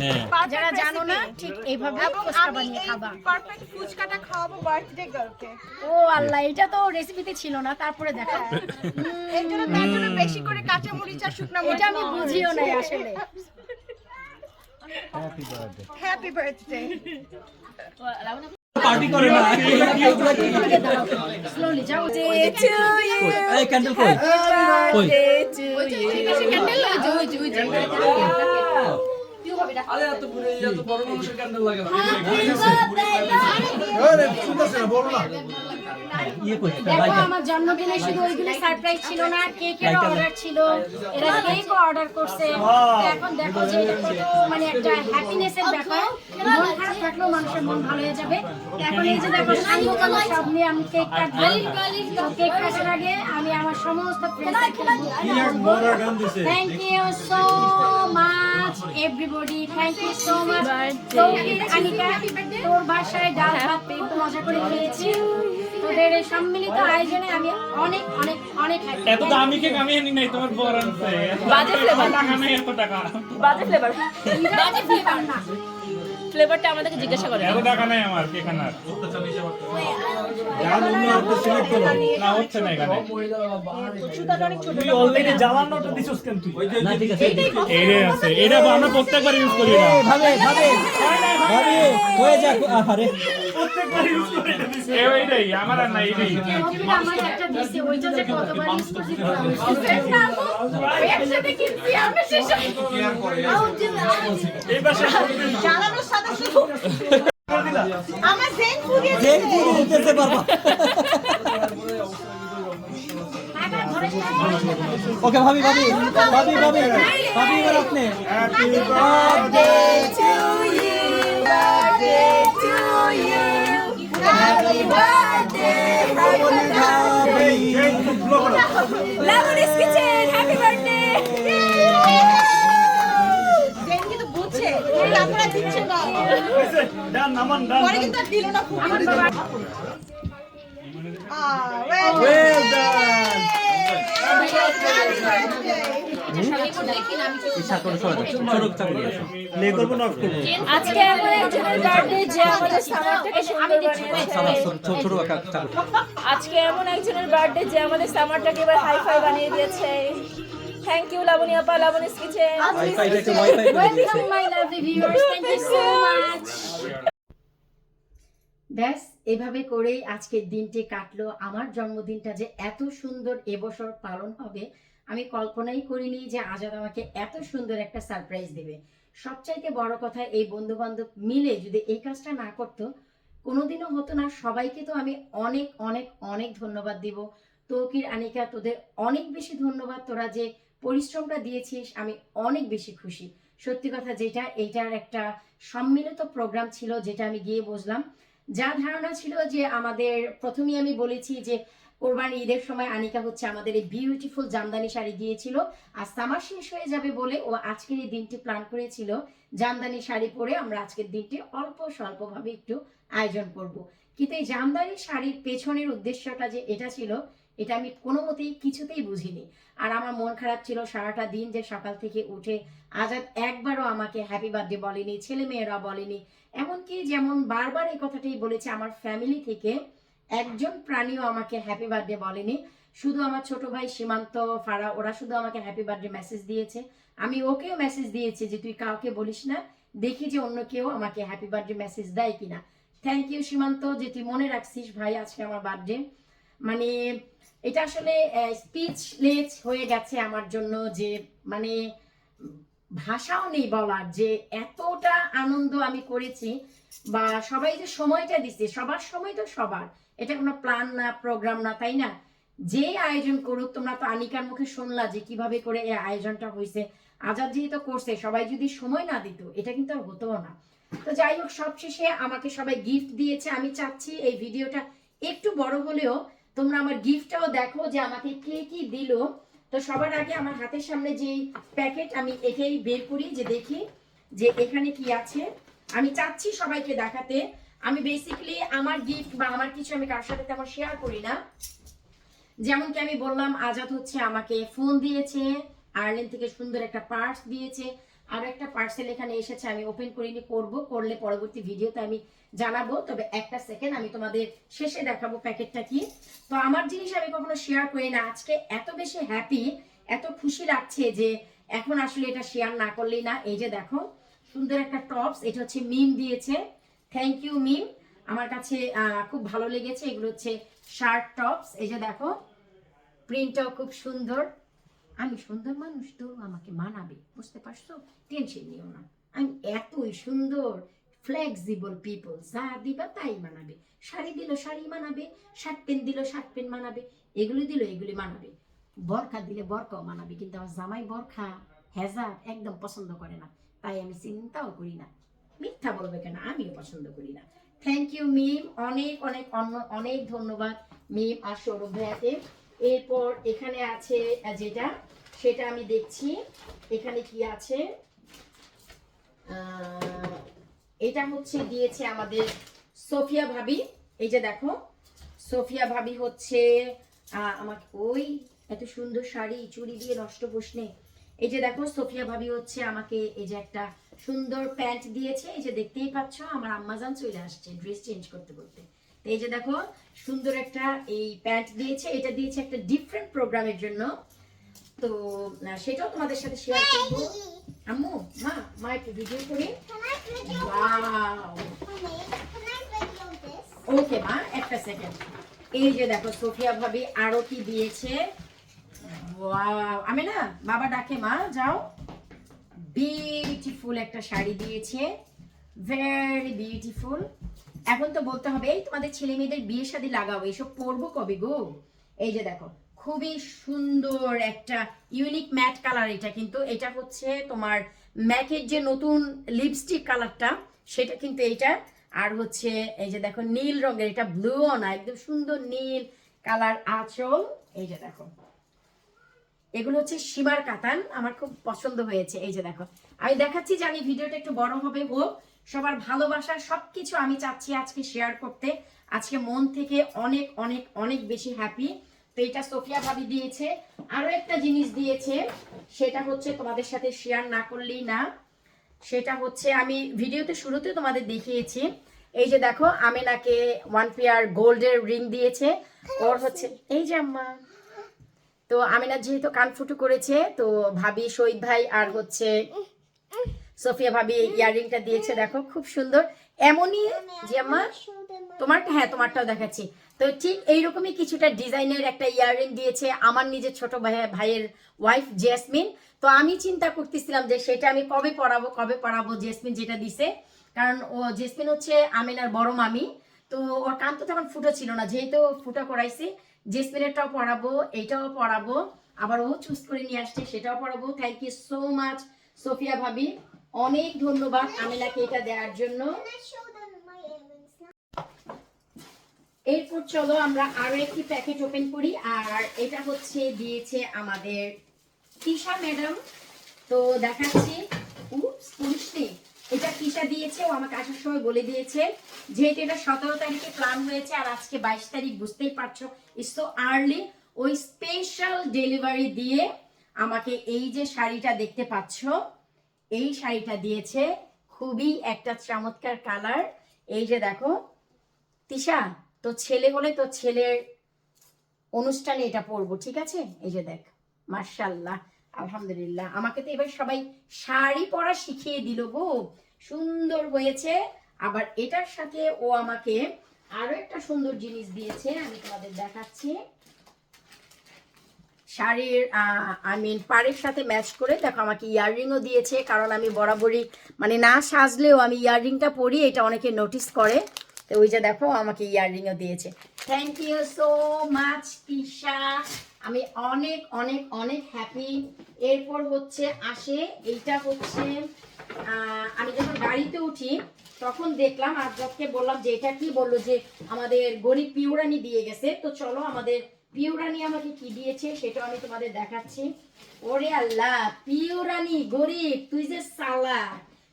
যারা জানো না ঠিক এইভাবে ফুচকা বানিয়ে খাবা। পারফেক্ট ফুচকাটা খাওয়াবো বার্থডে গার্লকে। ও আল্লাহ, এটা তো রেসিপিতে ছিল না, তারপরে দেখো এর জন্য তার জন্য বেশি করে কাঁচা মরিচ আর শুকনা মরিচ। এটা আমি বুঝিও নাই আসলে। Happy birthday. পার্টি করে না স্লোলি যাও এই ক্যান্ডেল কই কই ক্যান্ডেল আরে এত বড় মানুষের ক্যান্ডেল লাগে না ইয়ে কই দেখো আমার জন্মদিনে শুধু ওইগুলো সারপ্রাইজ ছিল না, কেকের অর্ডার ছিল, এরা কেকও অর্ডার করছে। তো এখন দেখো যে এটা কত মানে একটা হ্যাপিনেসের ব্যাপার, মন খারাপ থাকলেও মানুষের মন ভালো হয়ে যাবে। তো এখন এই যে দেখো সাংগঠন সব নিয়ে আমি কেক কাটবো। তো কেক কাটার আগে আমি আমার সমস্ত ফ্রেন্ডসকে thank you so much everybody, thank you so much. Tauhid Anika, তোর বাসায় ডাল ভাত খুব মজা করে খেয়েছি। তোদের এই সম্মিলিত আয়োজনে আমি অনেক অনেক অনেক হ্যাপি। এত দামি কেক আমি আনি নাই, তোমার বড় আনছে। বাজে ফ্লেভার, টাকা নেই, এত টাকা। বাজে ফ্লেভার, বাজে ফ্লেভার না, ফ্লেভারটা আমাদেরকে জিজ্ঞাসা করে। এত টাকা নেই আমার কেক আনার। না হচ্ছে না এখানে। তুই অলরেডি জ্বালানোটা দিছস কেন তুই? না ঠিক আছে এইটাই আছে, এটা আমরা প্রত্যেকবার ইউজ করি না। ভাবে ভাবে ভাবে হয়ে যাক আরে প্রত্যেকবার ইউজ করে এটা দিছিস। এইটাই আমার আর না, এইটাই। আমার একটা দিছে ওইটা যে কতবার ইউজ করছি একসাথে কিনছি আমরা শেষ এই বাসা জ্বালানোর সাথে শুধু আমার জেন ফুরিয়ে জেন পুরো দিতে পারবা ওকে ভাবি ভাবি ভাবি ভাবি ভাবি এবার আপনি happy birthday to you birthday to you happy birthday Labani's kitchen, happy birthday. জেন কিন্তু বুঝছে এটা আপনারা দিচ্ছে না হইছে ডান নামান ডান পরে কিন্তু আর দিল না ফুল ওয়েল ডান ইচ্ছা করে সরে ছোট চাকরি আছে প্লে করব না অফ করব আজকে এমন একজনের বার্থডে যে আমাদের সামারটাকে সুন্দর বানিয়েছে। ছোট ছোট চাকরি আজকে এমন একজনের বার্থডে যে আমাদের সামারটাকে এবার হাই-ফাই বানিয়ে দিয়েছে। থ্যাংক ইউ লাবণী আপা, লাবণীস কিচেন। ওয়াইফাইটা একটু ওয়াইফাই করে দিয়েছে welcome my lovely viewers, thank you so much. ব্যাস এভাবে করেই আজকের দিনটি কাটলো। আমার জন্মদিনটা যে এত সুন্দর এবছর পালন হবে আমি কল্পনাই করিনি যে আজাদ আমাকে এত সুন্দর একটা সারপ্রাইজ দেবে। সবচাইতে বড় কথা, এই বন্ধু বান্ধব মিলে যদি এই কাজটা না করতো কোনোদিনও হতো না। সবাইকে তো আমি অনেক অনেক অনেক ধন্যবাদ দিব। তৌকির, আনিকা, তোদের অনেক বেশি ধন্যবাদ। তোরা যে পরিশ্রমটা দিয়েছিস আমি অনেক বেশি খুশি। সত্যি কথা যেটা, এইটার একটা সম্মিলিত প্রোগ্রাম ছিল যেটা আমি গিয়ে বুঝলাম। যা ধারণা ছিল যে আমাদের প্রথমেই আমি বলেছি যে কোরবানি ঈদের সময় আনিকা হচ্ছে আমাদের এই বিউটিফুল জামদানি শাড়ি দিয়েছিল, আর সামার শেষ হয়ে যাবে বলে ও আজকের এই দিনটি প্ল্যান করেছিল জামদানি শাড়ি পরে আমরা আজকের দিনটি অল্প স্বল্পভাবে একটু আয়োজন করব। কিন্তু এই জামদানি শাড়ির পেছনের উদ্দেশ্যটা যে এটা ছিল এটা আমি কোনো মতেই কিছুতেই বুঝিনি। আর আমার মন খারাপ ছিল সারাটা দিন, যে সকাল থেকে উঠে আজাদ একবারও আমাকে হ্যাপি বার্থডে বলেনি, ছেলে মেয়েরা বলেনি। এমনকি যেমন বারবার এই কথাটাই বলেছে, আমার ফ্যামিলি থেকে একজন প্রাণীও আমাকে হ্যাপি বার্থডে বলেনি। শুধু আমার ছোট ভাই সীমান্ত, ফারা, ওরা শুধু আমাকে হ্যাপি বার্থডে মেসেজ দিয়েছে। আমি ওকেও মেসেজ দিয়েছি যে তুই কাউকে বলিস না, দেখি যে অন্য কেউ আমাকে হ্যাপি বার্থডে মেসেজ দেয় কিনা। থ্যাংক ইউ সীমান্ত যে তুই মনে রাখছিস ভাই আজকে আমার বার্থডে। মানে এটা আসলে স্পিচলেস হয়ে গেছে আমার জন্য, যে মানে ভাষাও নেই বলার যে এতটা আনন্দ আমি করেছি। বা সবাই যে সময়টা দিচ্ছে, সবার সময় তো সবার, এটা কোনো প্ল্যান না, প্রোগ্রাম না, তাই না? যে আয়োজন করুক, তোমরা তো আনিকার মুখে শুনলা যে কিভাবে করে এই আয়োজনটা হয়েছে। আজাদ যেহেতু করছে, সবাই যদি সময় না দিত এটা কিন্তু আর হতো না। তো যাই হোক, সবশেষে আমাকে সবাই গিফট দিয়েছে। আমি চাচ্ছি এই ভিডিওটা একটু বড় হলেও তোমরা আমার গিফটটাও দেখো যে আমাকে কে কি দিল। তো সবার আগে আমার হাতের সামনে যে প্যাকেট, আমি এটাই বের করি যে দেখি যে এখানে কি আছে। আমি চাচ্ছি সবাইকে দেখাতে। আমি বেসিক্যালি আমার গিফট বা আমার কিছু আমি কার সাথে তেমন শেয়ার করি না। যেমন কি আমি বললাম, আজাদ হচ্ছে আমাকে ফোন দিয়েছে, আয়ারল্যান্ড থেকে সুন্দর একটা পার্স দিয়েছে, আর একটা পার্সেল এখানে এসেছে, আমি ওপেন করিনি, করলে পরবর্তী ভিডিওতে আমি জানাবো। তবে একটা সেকেন্ড, আমি তোমাদের শেষে দেখাবো প্যাকেটটা কি। তো আমার জিনিস আমি কখনো শেয়ার করি না। আজকে এত বেশি হ্যাপি, এত খুশি লাগছে যে এখন আসলে এটা শেয়ার না করলেই না। এই যে দেখো সুন্দর একটা টপস, এটা হচ্ছে মিম দিয়েছে, থ্যাংক ইউ মিম। আমার কাছে খুব ভালো লেগেছে। এগুলো হচ্ছে শার্ট টপস, এই যে দেখো প্রিন্টটাও খুব সুন্দর। আমি সুন্দর মানুষ তো আমাকে মানাবে, বুঝতে পারছো? টেনশন নিও না, আমি এতই সুন্দর ফ্লেক্সিবল পিপল, যা দিবা তাই মানাবে। শাড়ি দিল শাড়ি মানাবে, শার্ট প্যান্ট দিল শার্ট প্যান্ট মানাবে, এগুলি দিল এগুলি মানাবে, বরখা দিলে বরখাও মানাবে। কিন্তু আমার জামাই বরখা হেজাব একদম পছন্দ করে না, তাই আমি চিন্তাও করি না। মিথ্যা বলবে কেন, আমিও পছন্দ করি না। থ্যাংক ইউ মিম, অনেক অনেক অনেক ধন্যবাদ মিম আর সৌরভ ভাইয়াকে। এরপর এখানে আছে যেটা, সেটা আমি দেখছি এখানে কি আছে। এটা হচ্ছে দিয়েছে আমাদের সোফিয়া ভাবি, এই যে দেখো সোফিয়া ভাবি হচ্ছে আমাকে ওই এত সুন্দর শাড়ি চুড়ি দিয়ে নষ্ট প্রশ্নে। এই যে দেখো সোফিয়া ভাবি হচ্ছে আমাকে এই যে একটা সুন্দর প্যান্ট দিয়েছে, এই যে দেখতেই পাচ্ছ আমার আম্মাজান চলে আসছে ড্রেস চেঞ্জ করতে করতে। তো এই যে দেখো সুন্দর একটা এই প্যান্ট দিয়েছে, এটা দিয়েছে একটা ডিফারেন্ট প্রোগ্রামের জন্য, তো সেটাও তোমাদের সাথে শেয়ার করবো। আম্মু মা একটু ভিডিও করি। ওকে মা, একটা সেকেন্ড। এই যে দেখো সোফিয়া ভাবি আরো কি দিয়েছে। ওয়াও, আমি না বাবা ডাকে মা যাও। বিউটিফুল একটা শাড়ি দিয়েছে, ভেরি বিউটিফুল। এখন তো বলতে হবে এই তোমাদের ছেলে মেয়েদের বিয়ে শাদী লাগাও, এইসব পরবো কবে গো। এই যে দেখো খুবই সুন্দর একটা ইউনিক ম্যাট কালার, এটা কিন্তু এটা হচ্ছে তোমার ম্যাকের যে নতুন লিপস্টিক কালারটা সেটা কিন্তু এইটা। আর হচ্ছে এই যে দেখো নীল রঙের, এটা ব্লুও না, একদম সুন্দর নীল কালার আঁচল। এই যে দেখো এগুলো হচ্ছে সীমার কাতান, আমার খুব পছন্দ হয়েছে। এই যে দেখো আমি দেখাচ্ছি, জানি ভিডিওটা একটু বড় হবে, হোক সবার ভালোবাসার সবকিছু আমি চাচ্ছি আজকে শেয়ার করতে। আজকে মন থেকে অনেক অনেক অনেক বেশি হ্যাপি। তো এটা সোফিয়া ভাবি দিয়েছে। আরো একটা জিনিস দিয়েছে, সেটা হচ্ছে তোমাদের সাথে শেয়ার না করলেই না, সেটা হচ্ছে আমি ভিডিওতে শুরুতে তোমাদের দেখিয়েছি। এই যে দেখো আমেনাকে 1 পেয়ার গোল্ডের রিং দিয়েছে, ওর হচ্ছে এই যে আম্মা। তো আমিনা যেহেতু কান ফুটু করেছে, তো ভাবি শহীদ ভাই আর হচ্ছে সোফিয়া ভাবি ইয়াররিংটা দিয়েছে, দেখো খুব সুন্দর। এমনই যে আম্মা তোমারটা, হ্যাঁ তোমারটাও দেখাচ্ছি। তো ঠিক এইরকমই কিছুটা ডিজাইনের একটা ইয়াররিং দিয়েছে আমার নিজের ছোট ভাইয়ের ওয়াইফ জেসমিন। তো আমি চিন্তা করতেছিলাম যে সেটা আমি কবে পরাবো জেসমিন যেটা দিছে, কারণ ও জেসমিন হচ্ছে আমিনার বড় মামি। তো ওর কান তো তখন ফুটো ছিল না, যেহেতু ফুটো করাইছি জেসমিনেরটাও পরাবো, এইটাও পরাবো, আবার ও চুজ করে নিয়ে আসছে সেটাও পরাবো। Thank you so much Sofia ভাবি, অনেক ধন্যবাদ আমিনাকে এটা দেওয়ার জন্য। এরপর চলো আমরা আরো একটি প্যাকেট ওপেন করি, আর এটা হচ্ছে দিয়েছে আমাদের তিশা ম্যাডাম। তো দেখাচ্ছি, এটা তিশা দিয়েছে, ও আমাকে আসার সময় বলে দিয়েছে, যেহেতু এটা 17 তারিখে প্ল্যান হয়েছে আর আজকে 22 তারিখ, বুঝতেই পারছো ইটস সো আর্লি। ওই স্পেশাল ডেলিভারি দিয়ে আমাকে এই যে শাড়িটা দেখতে পাচ্ছ, এই শাড়িটা দিয়েছে, খুবই একটা চমৎকার কালার। এই যে দেখো তিশা, তো ছেলে হলে তো ছেলের অনুষ্ঠানে এটা পরবো, ঠিক আছে? এই যে দেখ, মাশাআল্লাহ আলহামদুলিল্লাহ, আমাকে তো এবার সবাই শাড়ি পরা শিখিয়ে দিল গো, সুন্দর হয়েছে। আবার এটার সাথে ও আমাকে আরো একটা সুন্দর জিনিস দিয়েছে, আমি তোমাদের দেখাচ্ছি। শাড়ির পাড়ের সাথে ম্যাচ করে দেখো আমাকে ইয়াররিংও দিয়েছে, কারণ আমি বরাবরই মানে না সাজলেও আমি ইয়াররিংটা পরি, এটা অনেকে নোটিস করে। তো ওই যে দেখো আমাকে ইয়াররিংও দিয়েছে। Thank you so much Tisha, আমি অনেক অনেক অনেক হ্যাপি। এরপর হচ্ছে আসে এইটা হচ্ছে আমি যখন গাড়িতে উঠি তখন দেখলাম, আজকে বললাম যে এটা কি, বললো যে আমাদের গরিব পিউরানি দিয়ে গেছে। তো চলো আমাদের পিউরানি আমাকে কি দিয়েছে সেটাও আমি তোমাদের দেখাচ্ছি। ওরে আল্লাহ, পিউরানি গরিব, তুই যে সালা,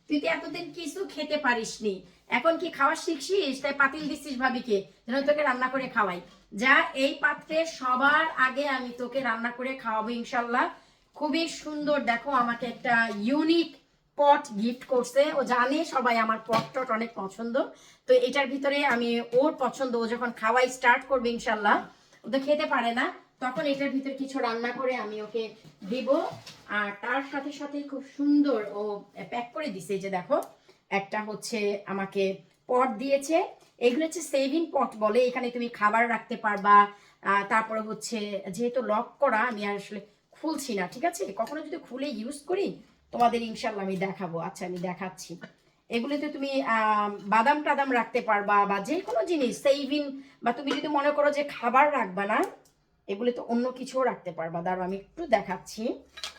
তুই তো এতদিন কিছু খেতে পারিসনি, এখন কি খাওয়া শিখছিস, তাই পাতিল দিচ্ছিস ভাবিকে যেন তোকে রান্না করে খাওয়াই। যা, এই পাত্রে সবার আগে আমি তোকে রান্না করে খাওয়াবো ইনশাল্লাহ। খুবই সুন্দর, দেখো আমাকে একটা ইউনিক পট গিফট করছে, ও জানে সবাই আমার পট টট অনেক পছন্দ। তো এটার ভিতরে আমি ওর পছন্দ, ও যখন খাওয়াই স্টার্ট করবে ইনশাল্লাহ, ও তো খেতে পারে না, তখন এটার ভিতরে কিছু রান্না করে আমি ওকে দিব। আর তার সাথে সাথে খুব সুন্দর ও প্যাক করে দিছে, যে দেখো একটা হচ্ছে আমাকে পট দিয়েছে। এগুলো হচ্ছে সেভিং পট বলে, এখানে তুমি খাবার রাখতে পারবা। তারপরে হচ্ছে যেহেতু লক করা, আমি আসলে খুলছি না, ঠিক আছে? কখনো যদি খুলে ইউজ করি তোমাদের ইনশাল্লাহ আমি দেখাবো। আচ্ছা আমি দেখাচ্ছি। এগুলোতে তুমি বাদাম টাদাম রাখতে পারবা বা যে কোনো জিনিস সেভিং, বা তুমি যদি মনে করো যে খাবার রাখবা না, এগুলো তো অন্য কিছুও রাখতে পারবা। দাঁড়াও আমি একটু দেখাচ্ছি,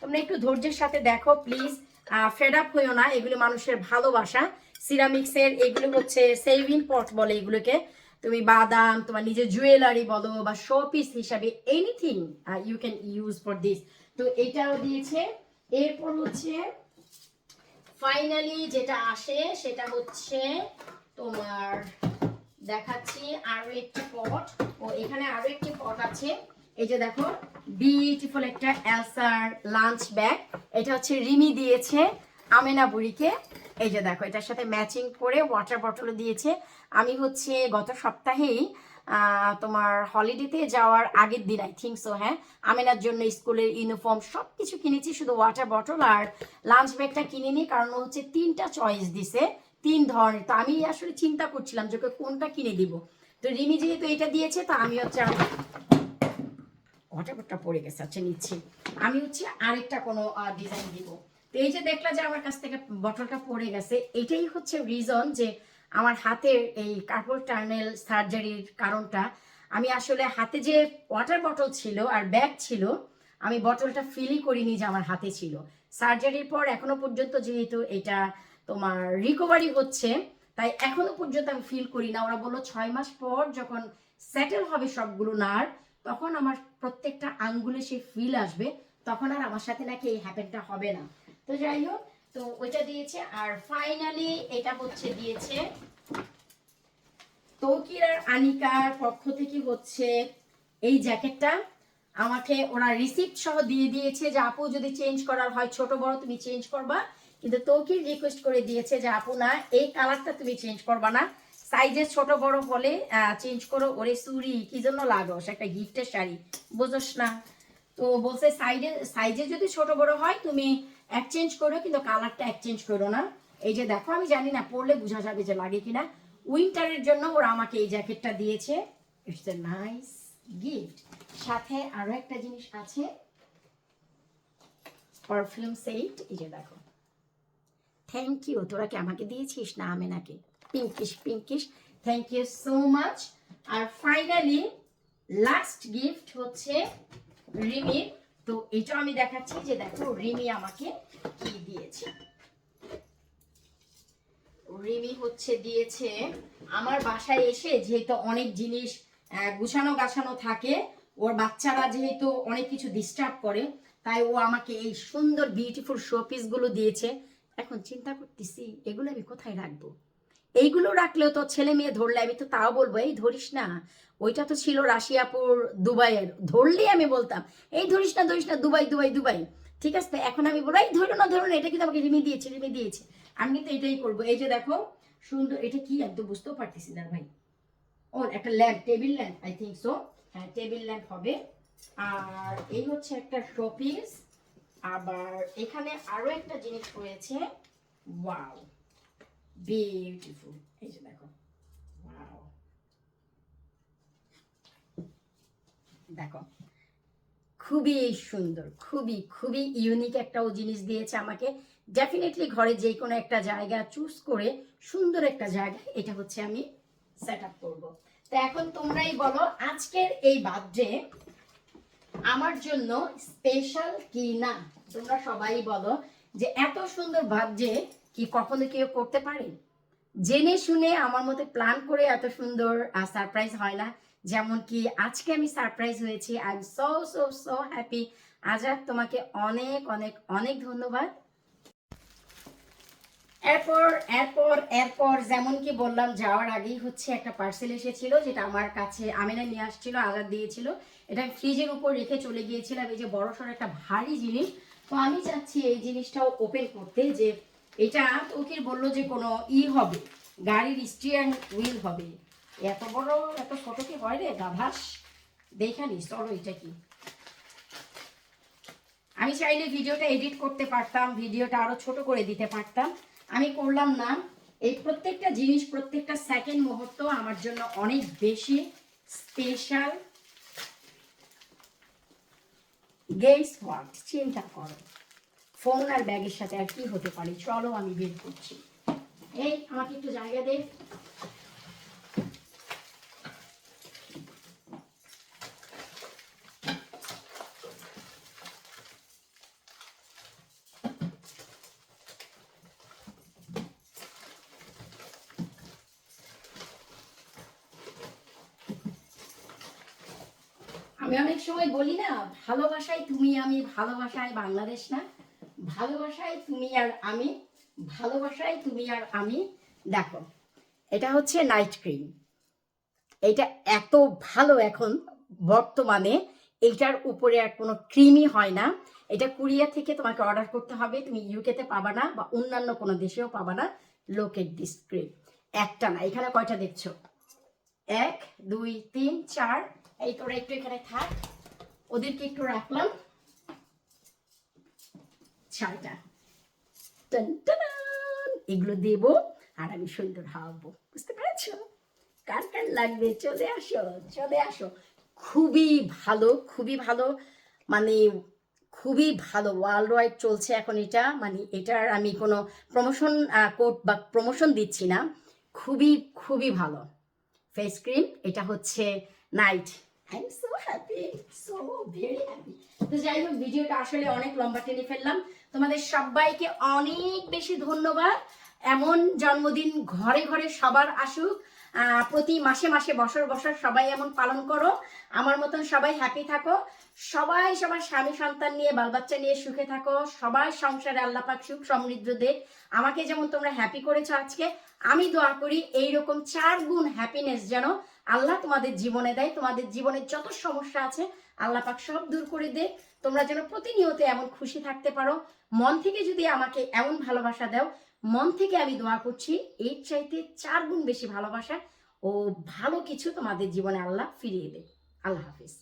তোমরা একটু ধৈর্যের সাথে দেখো প্লিজ, ফেড আপ হইও না। এগুলো মানুষের ভালোবাসা, সিরামিক্সের। এগুলো হচ্ছে সেভিং পট বলে এগুলোকে। তুমি বাদাম, তোমার নিজের জুয়েলারি বলো বা শো পিস হিসাবে, anything you can use for this. তো এটাও দিয়েছে। এরপর হচ্ছে ফাইনালি যেটা আসে সেটা হচ্ছে তোমার দেখাচ্ছি আরো একটি পট। ও এখানে আরো একটি পট আছে, এই যে দেখো, বিউটিফুল একটা এলসার লাঞ্চ ব্যাগ। এটা হচ্ছে রিমি দিয়েছে আমেনা বুড়িকে। এই যে দেখো, এটার সাথে ম্যাচিং করে ওয়াটার বটল দিয়েছে। আমি হচ্ছে গত সপ্তাহেই তোমার হলিডেতে যাওয়ার আগের দিন, আই থিঙ্ক সো, হ্যাঁ, আমেনার জন্য স্কুলের ইউনিফর্ম সব কিছু কিনেছি, শুধু ওয়াটার বটল আর লাঞ্চ ব্যাগটা কিনিনি, কারণ হচ্ছে 3টা চয়েস দিছে, 3 ধরনের। তো আমি আসলে চিন্তা করছিলাম যে কোনটা কিনে দিব। তো রিমি যেহেতু এটা দিয়েছে, তো আমি হচ্ছে ওয়াটার বটলটা পড়ে গেছে, আচ্ছা নিচ্ছি। আমি হচ্ছে আরেকটা কোনো ডিজাইন দিব। তো এই যে দেখলাম যে আমার কাছ থেকে বটলটা পড়ে গেছে, এটাই হচ্ছে রিজন যে আমার হাতের এই কার্পল টানেল সার্জারির কারণটা। আমি আসলে হাতে যে ওয়াটার বটল ছিল আর ব্যাগ ছিল, আমি বটলটা ফিলই করিনি যে আমার হাতে ছিল। সার্জারির পর এখনো পর্যন্ত যেহেতু এটা তোমার রিকভারি হচ্ছে, তাই এখনো পর্যন্ত আমি ফিল করি না। ওরা বললো 6 মাস পর যখন সেটেল হবে সবগুলো নার্ভ, তখন আমার প্রত্যেকটা আঙ্গুলে সেই ফিল আসবে, তখন আর আমার সাথে নাকি এই হ্যাপেনটা হবে না। তো যাই হোক, তো ওইটা দিয়েছে। আর ফাইনালি এটা হচ্ছে দিয়েছে তৌকির আর আনিকার পক্ষ থেকে হচ্ছে এই জ্যাকেটটা। আমাকে ওরা রিসিপ্ট সহ দিয়ে দিয়েছে যে আপু যদি চেঞ্জ করার হয় ছোট বড় তুমি চেঞ্জ করবা, কিন্তু তৌকির রিকোয়েস্ট করে দিয়েছে যে আপু না, এই কালারটা তুমি চেঞ্জ করবা না, সাইজে ছোট বড় হলে চেঞ্জ করো। ওরে সুরি কি জন্য লাগোস, একটা গিফটের শাড়ি বুঝোস না? তো বলছে সাইজে যদি ছোট বড় হয় তুমি এক্সচেঞ্জ করো, কিন্তু কালারটা এক্সচেঞ্জ করো না। এই যে দেখো, আমি জানি না পরলে বোঝা যাবে যে লাগে কিনা। উইন্টারের জন্য ওরা আমাকে এই জ্যাকেটটা দিয়েছে। It's a nice gift. সাথে আরো একটা জিনিস আছে, পারফিউম সেট। এই যে দেখো, থ্যাংক ইউ। তোরা কি আমাকে দিয়েছিস না আমি নাকি? Pinkish pinkish, thank you so much. আর ফাইনালি লাস্ট গিফট হচ্ছে রিমির। তো এটা আমি দেখাচ্ছি যে দেখো রিমি আমাকে কি দিয়েছে। রিমি হচ্ছে দিয়েছে আমার বাসায় এসে, যেহেতু অনেক জিনিস গুছানো গাছানো থাকে, ওর বাচ্চারা যেহেতু অনেক কিছু ডিস্টার্ব করে, তাই ও আমাকে এই সুন্দর বিউটিফুল শো পিস গুলো দিয়েছে। এখন চিন্তা করতেছি এগুলো আমি কোথায় রাখবো। এইগুলো রাখলেও তো ছেলে মেয়ে ধরলে আমি তো তাও বলবো এই ধরিস না। ওইটা তো ছিল রাশিয়াপুর দুবাইয়ের, ধরলেই আমি বলতাম এই ধরিস না দুবাই দুবাই দুবাই, ঠিক আছে? এখন আমি বলবো এই ধরো না, এটা কিন্তু আমাকে রিমি দিয়েছে। আমি কিন্তু এটাই করবো। এই যে দেখো সুন্দর, এটা কি আমি তো বুঝতেও পারতেছি না ভাই। ও একটা lamp, table lamp, I think so, হ্যাঁ টেবিল ল্যাম্প হবে। আর এই হচ্ছে একটা শোপিস। আবার এখানে আরো একটা জিনিস রয়েছে, ওয়াও বিউটিফুল। এই যে দেখো, ওয়াও, দেখো খুবই সুন্দর, খুবই খুবই ইউনিক একটা ও জিনিস দিয়েছে আমাকে। ডেফিনেটলি ঘরে যে কোনো একটা জায়গা চুজ করে সুন্দর একটা জায়গা এটা হচ্ছে আমি সেট আপ করবো। তো এখন তোমরাই বলো আজকের এই বার্থডে আমার জন্য স্পেশাল কি না? তোমরা সবাই বলো যে এত সুন্দর বার্থডে কি কখনো কেউ করতে পারে? জেনে শুনে আমার মতো প্ল্যান করে এত সুন্দর সারপ্রাইজ হয় না। যেমন কি আজকে আমি সারপ্রাইজ হয়েছি। I am so so so happy. Azad, তোমাকে অনেক অনেক অনেক ধন্যবাদ। এরপর যেমন কি বললাম, যাওয়ার আগেই হচ্ছে একটা পার্সেল এসেছিল, যেটা আমার কাছে আমিনা নিয়ে আসছিল, আজাদ দিয়েছিল। এটা আমি ফ্রিজের উপর রেখে চলে গিয়েছিলাম। এই যে বড়সড় একটা ভারী জিনিস, তো আমি চাচ্ছি এই জিনিসটাও ওপেন করতে। যে এটা ওকে বললো যে কোনো হবে, গাড়ির স্টিয়ারিং হুইল হবে। এত বড় এত ছোট কি হয় রে গাধাস, দেখানি। চলো এটা কি, আমি চাইলে ভিডিওটা এডিট করতে পারতাম, ভিডিওটা আরো ছোট করে দিতে পারতাম, আমি করলাম না। এই প্রত্যেকটা জিনিস, প্রত্যেকটা সেকেন্ড মুহূর্ত আমার জন্য অনেক বেশি স্পেশাল। গেস হোয়াট, চিন্তা করো ফোন আর ব্যাগের সাথে আর কি হতে পারে। চলো আমি বের করছি। এই আমাকে একটু জায়গা দে। আমি অনেক সময় বলি না, ভালোবাসায় তুমি আমি, ভালোবাসায় বাংলাদেশ না, ভালোবাসায় তুমি আর আমি, ভালোবাসায় তুমি আর আমি। দেখো এটা হচ্ছে নাইট ক্রিম, এটা এত ভালো এখন বর্তমানে, এইটার উপরে আর কোনো ক্রিমই হয় না। এটা কুরিয়ার থেকে তোমাকে অর্ডার করতে হবে, তুমি ইউকেতে পাবা না বা অন্যান্য কোনো দেশেও পাবা না। লোক এট দিস ক্রিম, একটা না, এখানে কয়টা দেখছো? 1 2 3 4। এই তোরা একটু এখানে থাক, ওদেরকে একটু রাখলাম। 6টা এগুলো দেবো আর আমি সুন্দর হাওয়াবো, বুঝতে পেরেছো? কার কার লাগবে চলে আসো, চলে আসো। খুবই ভালো, খুবই ভালো, মানে খুবই ভালো। ওয়ার্ল্ড ওয়াইড চলছে এখন এটা, মানে এটার আমি কোনো প্রমোশন কোড বা প্রমোশন দিচ্ছি না, খুবই খুবই ভালো ফেস ক্রিম। এটা হচ্ছে night. I am so happy, so very happy. তো যাই হোক, ভিডিওটা আসলে অনেক লম্বা টেনে ফেললাম। তোমাদের সবাইকে অনেক বেশি ধন্যবাদ। এমন জন্মদিন ঘরে ঘরে সবার আসুক, প্রতি মাসে মাসে বছর বছর সবাই এমন পালন করো। আমার মতন সবাই হ্যাপি থাকো, সবাই সবার স্বামী সন্তান নিয়ে বাল বাচ্চা নিয়ে সুখে থাকো, সবার সংসারে আল্লাহ পাক সুখ সমৃদ্ধ দেখ। আমাকে যেমন তোমরা হ্যাপি করেছো আজকে, আমি দোয়া করি এইরকম 4 গুণ হ্যাপিনেস যেন আল্লাহ তোমাদের জীবনে দেয়। তোমাদের জীবনে যত সমস্যা আছে আল্লাহ পাক সব দূর করে দে। তোমরা যেন প্রতিনিয়ত এমন খুশি থাকতে পারো। মন থেকে যদি আমাকে এমন ভালোবাসা দাও, মন থেকে আমি দোয়া করছি এর চাইতে 4 গুণ বেশি ভালোবাসা ও ভালো কিছু তোমাদের জীবনে আল্লাহ ফিরিয়ে দেয়। আল্লাহ হাফিজ।